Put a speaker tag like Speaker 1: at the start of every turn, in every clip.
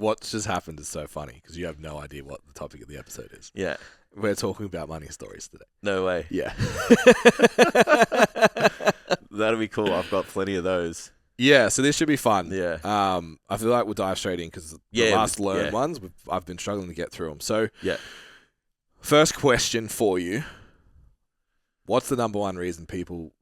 Speaker 1: what just happened is so funny because you have no idea what the topic of the episode is.
Speaker 2: Yeah.
Speaker 1: We're talking about money stories today.
Speaker 2: No way.
Speaker 1: Yeah.
Speaker 2: That'll be cool. I've got plenty of those.
Speaker 1: Yeah, so this should be fun.
Speaker 2: Yeah.
Speaker 1: I feel like we'll dive straight in because the last learned ones, I've been struggling to get through them. So, first question for you. What's the number one reason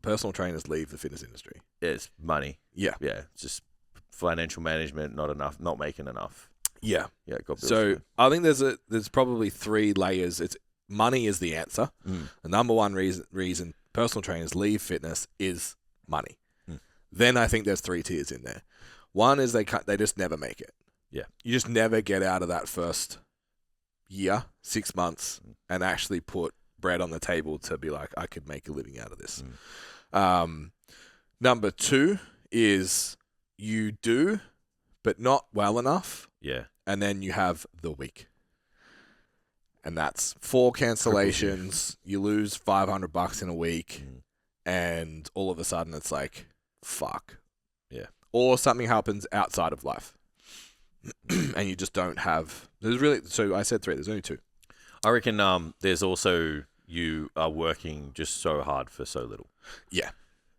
Speaker 1: personal trainers leave the fitness industry?
Speaker 2: It's money.
Speaker 1: Yeah.
Speaker 2: Yeah. It's just financial management, not making enough.
Speaker 1: Yeah.
Speaker 2: Yeah.
Speaker 1: So I think there's probably 3 layers. It's money is the answer. The number one reason personal trainers leave fitness is money. Then I think there's 3 tiers in there. One is they just never make it.
Speaker 2: Yeah. You
Speaker 1: just never get out of that first year, 6 months, and actually put bread on the table to be like, I could make a living out of this. Number 2 is you do, but not well enough.
Speaker 2: Yeah.
Speaker 1: And then you have the week. And that's 4 cancellations. You lose $500 in a week. And all of a sudden it's like, fuck.
Speaker 2: Yeah.
Speaker 1: Or something happens outside of life. And you just don't have... So I said 3. There's only 2.
Speaker 2: I reckon there's also you are working just so hard for so little.
Speaker 1: Yeah.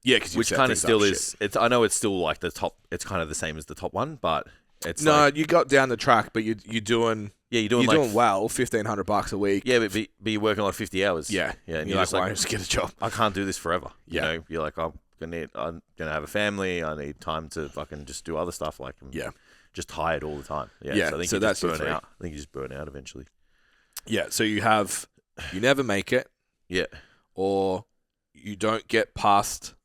Speaker 1: Yeah, because
Speaker 2: which kind of still is... I know it's still like the top... It's kind of the same as the top one, but it's
Speaker 1: you got down the track, but you're doing...
Speaker 2: Yeah, you're
Speaker 1: doing well, $1,500 a week.
Speaker 2: Yeah, but you're working like 50 hours.
Speaker 1: Yeah.
Speaker 2: Yeah, and
Speaker 1: you're like, why don't you just get a job?
Speaker 2: I can't do this forever.
Speaker 1: Yeah.
Speaker 2: You know, you're like, I'm gonna have a family. I need time to fucking just do other stuff. Like, I'm just tired all the time. Yeah. So I think you just burn out. I think you just burn out eventually.
Speaker 1: Yeah. So you never make it.
Speaker 2: Yeah.
Speaker 1: Or you don't get past.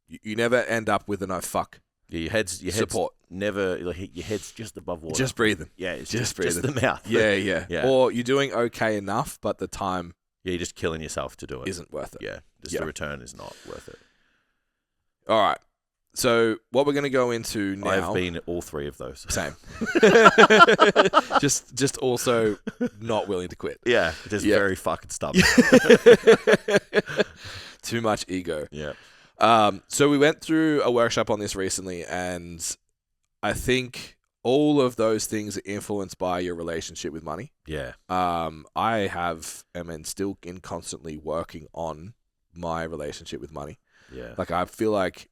Speaker 1: You never end up with enough fuck.
Speaker 2: Yeah, your head's
Speaker 1: support.
Speaker 2: Never, like, your head's just above water.
Speaker 1: Just breathing.
Speaker 2: Yeah, it's
Speaker 1: just
Speaker 2: breathing. Just the mouth.
Speaker 1: Yeah. Or you're doing okay enough, but the time.
Speaker 2: Yeah, you're just killing yourself to do it.
Speaker 1: Isn't worth it.
Speaker 2: Yeah, the return is not worth it.
Speaker 1: All right. So what we're going to go into now...
Speaker 2: I've been all 3 of those.
Speaker 1: Same. just also not willing to quit.
Speaker 2: Yeah, just very fucking stubborn.
Speaker 1: Too much ego.
Speaker 2: Yeah.
Speaker 1: So we went through a workshop on this recently, and I think all of those things are influenced by your relationship with money.
Speaker 2: Yeah.
Speaker 1: I am still constantly working on my relationship with money.
Speaker 2: Yeah.
Speaker 1: Like, I feel like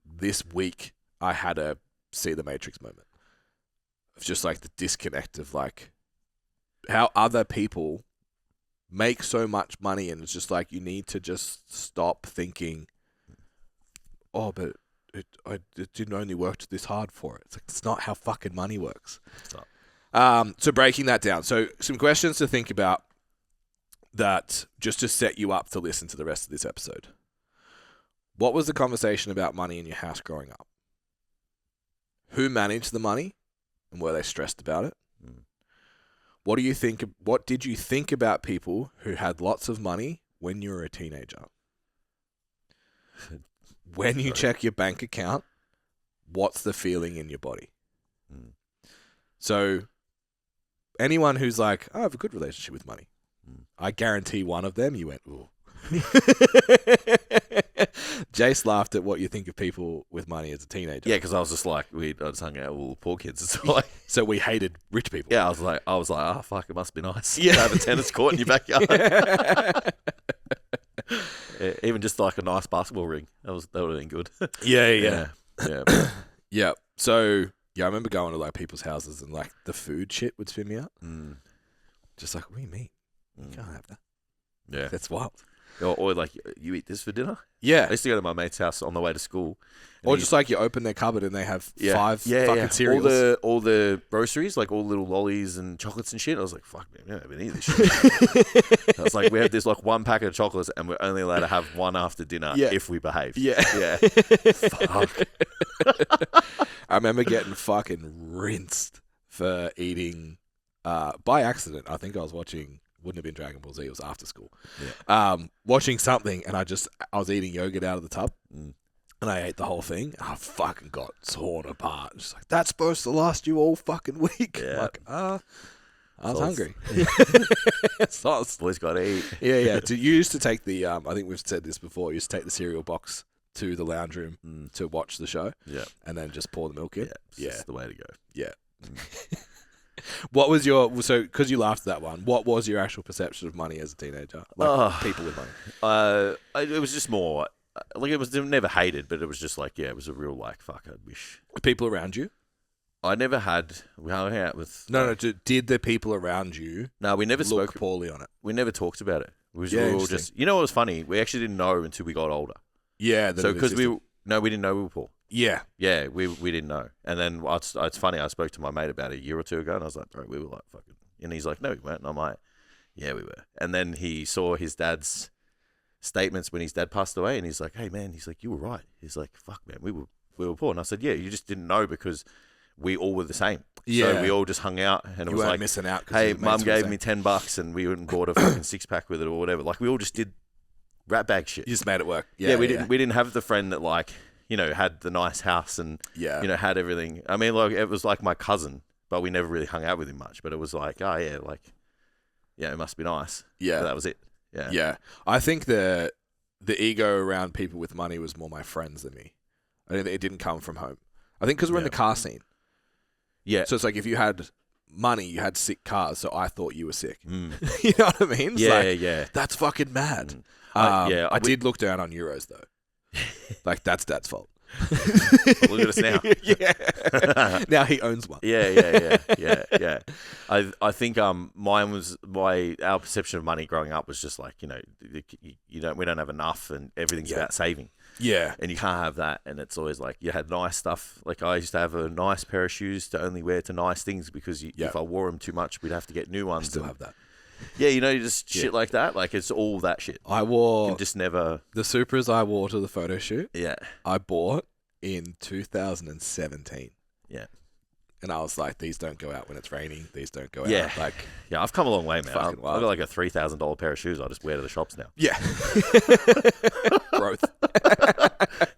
Speaker 1: this week I had a see the Matrix moment of just like the disconnect of like how other people make so much money, and it's just like you need to just stop thinking, oh, but it didn't only work this hard for it. It's like, it's not how fucking money works. So breaking that down. So some questions to think about that just to set you up to listen to the rest of this episode. What was the conversation about money in your house growing up? Who managed the money, and were they stressed about it? What did you think about people who had lots of money when you were a teenager? When you check your bank account, what's the feeling in your body? So anyone who's like, I have a good relationship with money, I guarantee one of them, you went, ooh. Jace laughed at what you think of people with money as a teenager.
Speaker 2: Yeah, because I was just like, I just hung out with all the poor kids.
Speaker 1: So we hated rich people.
Speaker 2: Yeah, I was like, oh fuck, it must be nice. Yeah, to have a tennis court in your backyard. Yeah, even just like a nice basketball ring. That would have been good.
Speaker 1: Yeah.
Speaker 2: Yeah.
Speaker 1: So I remember going to like people's houses and like the food shit would spin me out. Just like, what do you mean? You can't have that.
Speaker 2: Yeah,
Speaker 1: that's wild.
Speaker 2: Or like, you eat this for dinner?
Speaker 1: Yeah.
Speaker 2: I used to go to my mate's house on the way to school.
Speaker 1: Or just like you open their cupboard and they have 5 fucking cereals.
Speaker 2: All the groceries, like all the little lollies and chocolates and shit. I was like, fuck, man, we don't have any of this shit. I was like, we have this like 1 packet of chocolates and we're only allowed to have 1 after dinner if we behave.
Speaker 1: Yeah.
Speaker 2: Fuck.
Speaker 1: I remember getting fucking rinsed for eating, by accident. I think I was watching... Wouldn't have been Dragon Ball Z. It was after school. Yeah. Watching something, and I was eating yogurt out of the tub, and I ate the whole thing. And I fucking got torn apart. Just like, that's supposed to last you all fucking week.
Speaker 2: Yeah.
Speaker 1: Like, I was hungry.
Speaker 2: Boys got to eat.
Speaker 1: Yeah. You used to take the, I think we've said this before, you used to take the cereal box to the lounge room to watch the show.
Speaker 2: Yeah.
Speaker 1: And then just pour the milk in.
Speaker 2: Yeah. It's the way to go.
Speaker 1: Yeah. What was your so? Because you laughed at that one. What was your actual perception of money as a teenager? Like people with money.
Speaker 2: It was just more like it was never hated, but it was just like it was a real like fuck. I wish
Speaker 1: People around you.
Speaker 2: I never had. We hung out with.
Speaker 1: No. Did the people around you?
Speaker 2: No, we never
Speaker 1: look
Speaker 2: spoke
Speaker 1: poorly on it.
Speaker 2: We never talked about it. We
Speaker 1: Yeah,
Speaker 2: were all
Speaker 1: interesting.
Speaker 2: just. You know what was funny? We actually didn't know until we got older.
Speaker 1: Yeah.
Speaker 2: So because we didn't know we were poor.
Speaker 1: Yeah.
Speaker 2: Yeah, we didn't know. And then it's funny. I spoke to my mate about a year or two ago, and I was like, bro, we were like fucking. And he's like, no, we weren't. And I'm like, yeah, we were. And then he saw his dad's statements when his dad passed away, and he's like, hey man, he's like, you were right. He's like, fuck man, we were poor. And I said, yeah, you just didn't know because we all were the same.
Speaker 1: Yeah.
Speaker 2: So we all just hung out, and it
Speaker 1: You
Speaker 2: was
Speaker 1: weren't
Speaker 2: like,
Speaker 1: missing out.
Speaker 2: hey, mum gave me $10, and we went and bought a fucking 6-pack with it or whatever. Like we all just did rat bag shit.
Speaker 1: You just made it work.
Speaker 2: Yeah, we didn't have the friend that like had the nice house and had everything. I mean, like it was like my cousin, but we never really hung out with him much. But it was like, oh yeah, like it must be nice.
Speaker 1: Yeah,
Speaker 2: but that was it. Yeah,
Speaker 1: yeah. I think the ego around people with money was more my friends than me. I think it didn't come from home. I think because we're in the car scene.
Speaker 2: Yeah.
Speaker 1: So it's like if you had money, you had sick cars, so I thought you were sick.
Speaker 2: Mm.
Speaker 1: You know what I mean? It's
Speaker 2: yeah.
Speaker 1: That's fucking mad.
Speaker 2: I
Speaker 1: did look down on Euros though. Like that's Dad's fault.
Speaker 2: Look at us now.
Speaker 1: Yeah. Now he owns one.
Speaker 2: Yeah. I think mine was our perception of money growing up was just like we don't have enough and everything's about saving.
Speaker 1: Yeah.
Speaker 2: And you can't have that, and it's always like you had nice stuff. Like I used to have a nice pair of shoes to only wear to nice things because if I wore them too much, we'd have to get new ones.
Speaker 1: I still have that.
Speaker 2: Yeah, just shit like that. Like it's all that shit.
Speaker 1: I wore
Speaker 2: just never
Speaker 1: the Supras I wore to the photo shoot.
Speaker 2: Yeah,
Speaker 1: I bought in 2017.
Speaker 2: Yeah,
Speaker 1: and I was like, these don't go out when it's raining. These don't go out. Like,
Speaker 2: I've come a long way, man. I've
Speaker 1: wild.
Speaker 2: got like a $3,000 pair of shoes. I just wear to the shops now.
Speaker 1: Yeah, growth.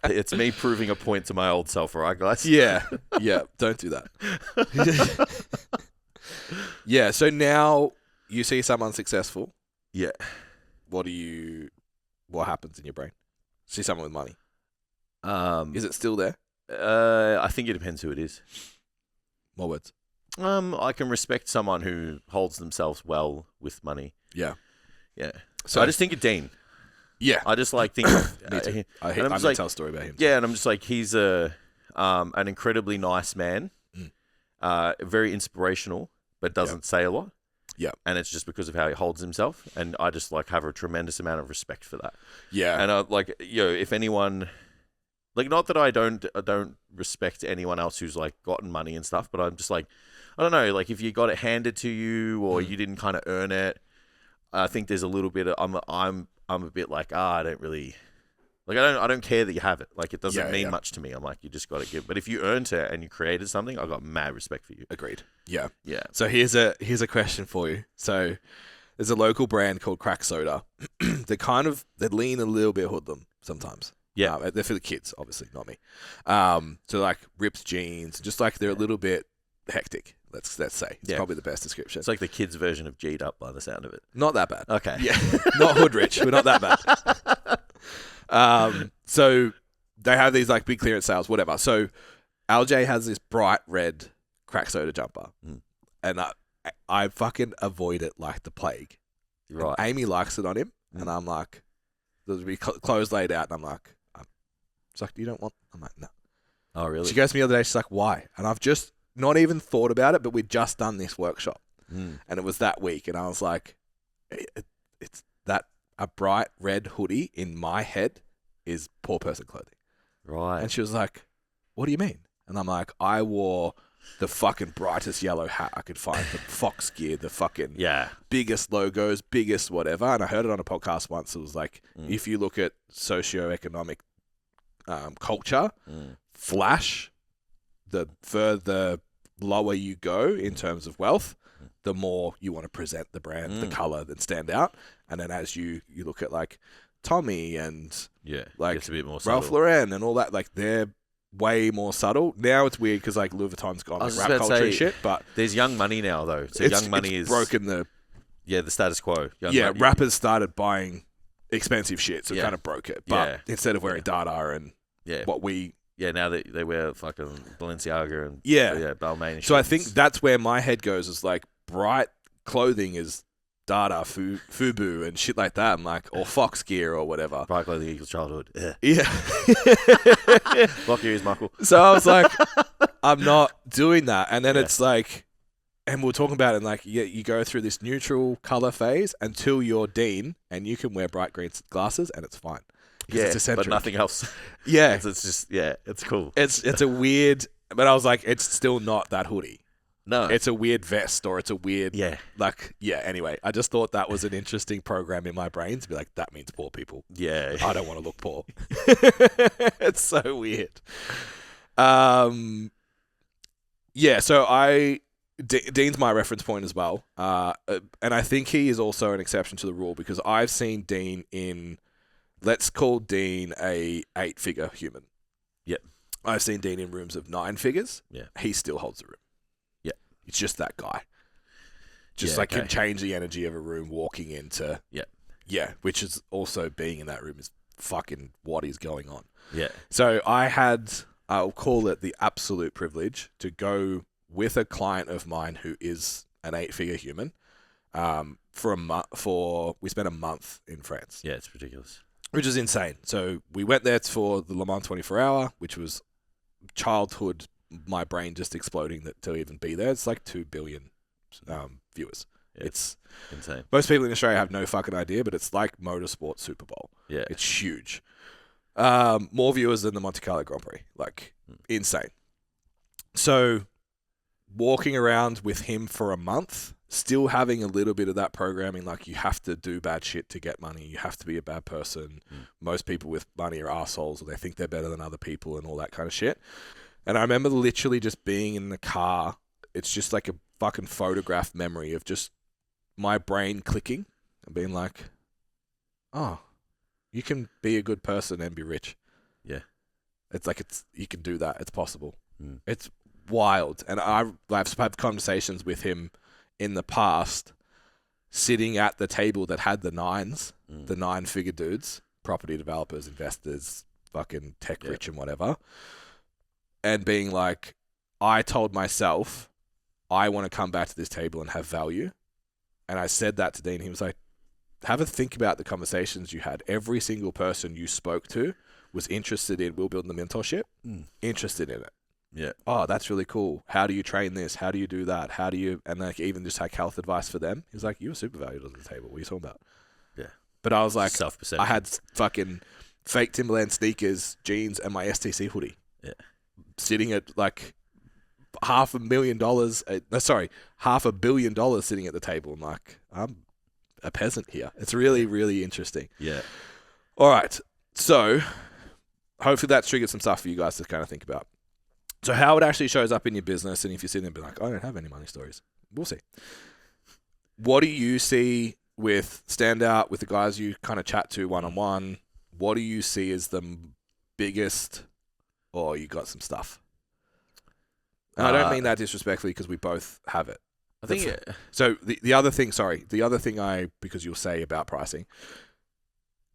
Speaker 2: It's me proving a point to my old self, all right, guys?
Speaker 1: Yeah. Don't do that. Yeah. So now you see someone successful.
Speaker 2: Yeah.
Speaker 1: What happens in your brain? See someone with money. Is it still there?
Speaker 2: I think it depends who it is.
Speaker 1: More words.
Speaker 2: I can respect someone who holds themselves well with money.
Speaker 1: Yeah.
Speaker 2: Yeah. So I just think of Dean.
Speaker 1: Yeah.
Speaker 2: I just like think.
Speaker 1: Me too. I'm going to tell a story about him.
Speaker 2: Yeah, and I'm just like he's an incredibly nice man, very inspirational, but doesn't say a lot.
Speaker 1: Yeah,
Speaker 2: and it's just because of how he holds himself, and I just like have a tremendous amount of respect for that.
Speaker 1: Yeah,
Speaker 2: and if anyone, like, not that I don't respect anyone else who's like gotten money and stuff, but I'm just like, I don't know, like if you got it handed to you or you didn't kind of earn it, I think there's a little bit of I'm a bit like I don't really. Like I don't care that you have it. Like it doesn't mean much to me. I'm like you just got to give. But if you earned it and you created something, I got mad respect for you.
Speaker 1: Agreed. Yeah.
Speaker 2: Yeah.
Speaker 1: So here's a question for you. So there's a local brand called Crack Soda. They lean a little bit hoodlum sometimes.
Speaker 2: Yeah.
Speaker 1: They're for the kids, obviously, not me. So like ripped jeans, just like they're a little bit hectic. Let's say it's probably the best description.
Speaker 2: It's like the kids' version of G'd up by the sound of it.
Speaker 1: Not that bad.
Speaker 2: Okay.
Speaker 1: Yeah. Not hood rich, but not that bad. So they have these like big clearance sales, whatever. So LJ has this bright red Crack Soda jumper, and I fucking avoid it like the plague.
Speaker 2: Right.
Speaker 1: And Amy likes it on him, and I'm like, there'll be clothes laid out, and I'm like, it's like, you don't want? I'm like, no.
Speaker 2: Oh, really?
Speaker 1: She goes to me the other day. She's like, why? And I've just not even thought about it, but we'd just done this workshop, and it was that week, and I was like, it's that. A bright red hoodie in my head is poor person clothing.
Speaker 2: Right.
Speaker 1: And she was like, what do you mean? And I'm like, I wore the fucking brightest yellow hat I could find, the Fox gear, the fucking biggest logos, biggest whatever. And I heard it on a podcast once. It was like, if you look at socioeconomic culture, flash, the further lower you go in terms of wealth, the more you want to present the brand, the color, and stand out. And then as you look at like Tommy and like
Speaker 2: it's a bit more
Speaker 1: Ralph Lauren and all that, like they're way more subtle. Now it's weird because like Louis Vuitton's gone like rap culture and shit. But
Speaker 2: there's Young Money now though. So Young Money is
Speaker 1: broken the
Speaker 2: status quo.
Speaker 1: Young rappers started buying expensive shit, so it kind of broke it. But instead of wearing Dada and what we.
Speaker 2: Yeah, now they wear fucking Balenciaga and Balmain and shit.
Speaker 1: So I think that's where my head goes is like bright clothing is Dada, Fubu, and shit like that. I'm like, or Fox Gear or whatever.
Speaker 2: Bright clothing equals childhood.
Speaker 1: Yeah.
Speaker 2: Block your ears, Michael.
Speaker 1: So I was like, I'm not doing that. And then
Speaker 2: Yeah.
Speaker 1: it's like, and we're talking about it, and like, you go through this neutral color phase until you're Dean, and you can wear bright green glasses, and it's fine. 'Cause it's eccentric.
Speaker 2: but nothing else.
Speaker 1: Yeah.
Speaker 2: It's just, yeah, it's cool.
Speaker 1: It's a weird, but I was like, it's still not that hoodie.
Speaker 2: No.
Speaker 1: It's a weird vest, or it's a weird,
Speaker 2: Yeah.
Speaker 1: like, yeah, anyway. I just thought that was an interesting program in my brain to be like, that means poor people.
Speaker 2: Yeah.
Speaker 1: I don't want to look poor. It's so weird. Yeah, so Dean's my reference point as well. And I think he is also an exception to the rule because I've seen Dean in, let's call Dean a 8-figure human.
Speaker 2: Yep.
Speaker 1: I've seen Dean in rooms of 9 figures.
Speaker 2: Yeah.
Speaker 1: He still holds the room.
Speaker 2: Yeah.
Speaker 1: He's just that guy. Just
Speaker 2: Yeah,
Speaker 1: can
Speaker 2: okay.
Speaker 1: change the energy of a room walking into.
Speaker 2: Yeah.
Speaker 1: Yeah, which is also being in that room is fucking what is going on.
Speaker 2: Yeah.
Speaker 1: So I'll call it the absolute privilege to go with a client of mine who is an 8-figure human. We spent a month in France,
Speaker 2: Yeah, it's ridiculous.
Speaker 1: which is insane. So we went there for the Le Mans 24 Hour, which was childhood. My brain just exploding to even be there. It's like 2 billion viewers.
Speaker 2: Yeah.
Speaker 1: It's
Speaker 2: Insane.
Speaker 1: most people in Australia have no fucking idea, but it's like motorsport Super Bowl.
Speaker 2: Yeah.
Speaker 1: It's huge. More viewers than the Monte Carlo Grand Prix. Like, insane. So, walking around with him for a month, still having a little bit of that programming, like, you have to do bad shit to get money. You have to be a bad person. Most people with money are assholes, or they think they're better than other people and all that kind of shit. And I remember literally just being in the car. It's just like a fucking photograph memory of just my brain clicking and being like, oh, you can be a good person and be rich.
Speaker 2: Yeah.
Speaker 1: It's like you can do that. It's possible.
Speaker 2: Mm.
Speaker 1: It's wild. And I've had conversations with him in the past, sitting at the table that had the 9s, the 9-figure dudes, property developers, investors, fucking tech rich and whatever, and being like, I told myself, I want to come back to this table and have value. And I said that to Dean. He was like, have a think about the conversations you had. Every single person you spoke to was interested in Will Building the Mentorship, interested in it.
Speaker 2: Yeah.
Speaker 1: Oh, that's really cool. How do you train this? How do you do that? How do you, and like even just like health advice for them. He was like, you were super valued on the table. What are you talking about?
Speaker 2: Yeah.
Speaker 1: But I was like,
Speaker 2: Self-perception.
Speaker 1: I had fucking fake Timberland sneakers, jeans, and my STC hoodie.
Speaker 2: Yeah.
Speaker 1: Sitting at like $500 million, $500 million sitting at the table. I'm like, I'm a peasant here. It's really, really interesting.
Speaker 2: Yeah.
Speaker 1: All right. So hopefully that's triggered some stuff for you guys to kind of think about. So how it actually shows up in your business, and if you're sitting there and be like, I don't have any money stories. We'll see. What do you see stand out with the guys you kind of chat to one-on-one? What do you see as the biggest, or you got some stuff? And I don't mean that disrespectfully because we both have it.
Speaker 2: I think
Speaker 1: So the other thing, because you'll say about pricing,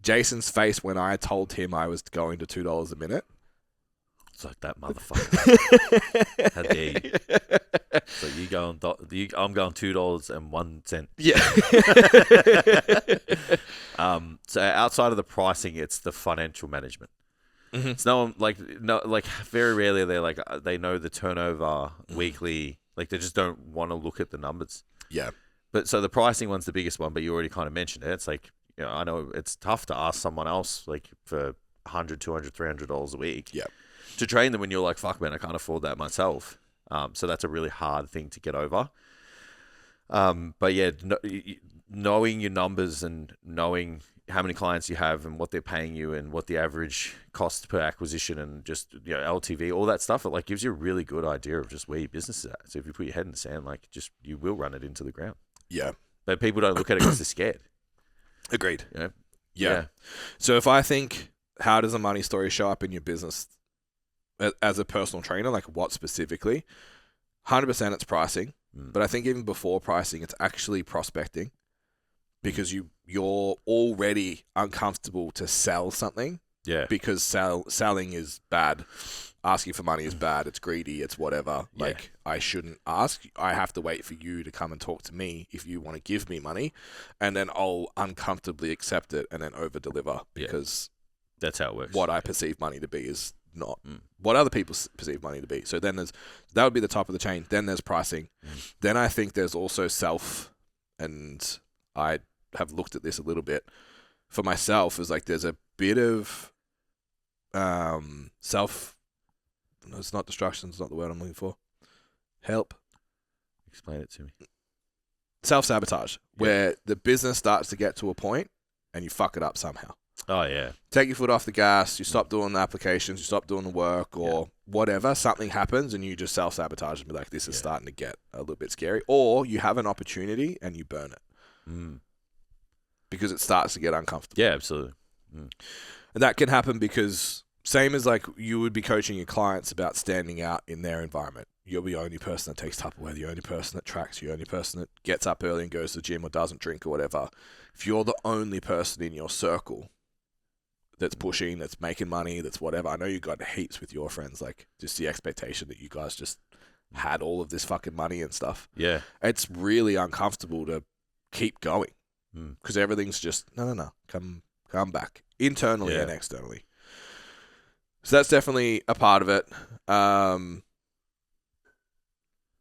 Speaker 1: Jason's face when I told him I was going to $2 a minute.
Speaker 2: it's like that motherfucker. How dare you? So you go on, I'm going $2.01.
Speaker 1: Yeah.
Speaker 2: So outside of the pricing, it's the financial management.
Speaker 1: Mm-hmm.
Speaker 2: It's very rarely they know the turnover weekly. Like they just don't want to look at the numbers.
Speaker 1: Yeah.
Speaker 2: But so the pricing one's the biggest one, but you already kind of mentioned it. It's like, I know it's tough to ask someone else like for $100, $200, $300 a week.
Speaker 1: Yeah.
Speaker 2: To train them when you're like, fuck man, I can't afford that myself. So that's a really hard thing to get over. But yeah, knowing your numbers and knowing how many clients you have and what they're paying you and what the average cost per acquisition and just LTV, all that stuff, it like gives you a really good idea of just where your business is at. So if you put your head in the sand, like you will run it into the ground.
Speaker 1: Yeah.
Speaker 2: But people don't look at it because they're scared.
Speaker 1: Agreed.
Speaker 2: Yeah.
Speaker 1: Yeah. So if I think, how does a money story show up in your business as a personal trainer? Like what specifically? 100% it's pricing. But I think even before pricing, it's actually prospecting because you're already uncomfortable to sell something
Speaker 2: Yeah.
Speaker 1: because selling is bad. Asking for money is bad. It's greedy. It's whatever.
Speaker 2: Yeah.
Speaker 1: Like, I shouldn't ask. I have to wait for you to come and talk to me if you want to give me money, and then I'll uncomfortably accept it and then over deliver because
Speaker 2: that's how it works.
Speaker 1: what I perceive money to be is not what other people perceive money to be. So then that would be the top of the chain. Then there's pricing. Then I think there's also self, and I have looked at this a little bit for myself. Is like there's a bit of self. No, it's not destruction. It's not the word I'm looking for. Help.
Speaker 2: Explain it to me.
Speaker 1: Self-sabotage, where the business starts to get to a point and you fuck it up somehow.
Speaker 2: Oh, yeah.
Speaker 1: Take your foot off the gas, you stop doing the applications, you stop doing the work or whatever, something happens and you just self-sabotage and be like, this is starting to get a little bit scary. Or you have an opportunity and you burn it. Because it starts to get uncomfortable.
Speaker 2: Yeah, absolutely.
Speaker 1: And that can happen because same as like you would be coaching your clients about standing out in their environment. You're the only person that takes Tupperware, the only person that tracks, the only person that gets up early and goes to the gym or doesn't drink or whatever. If you're the only person in your circle that's pushing, that's making money, that's whatever. I know you got heaps with your friends, like just the expectation that you guys just had all of this fucking money and stuff.
Speaker 2: Yeah.
Speaker 1: It's really uncomfortable to keep going because everything's just, no, come back internally and externally. So that's definitely a part of it.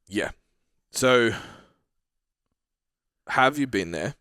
Speaker 1: Yeah. So have you been there?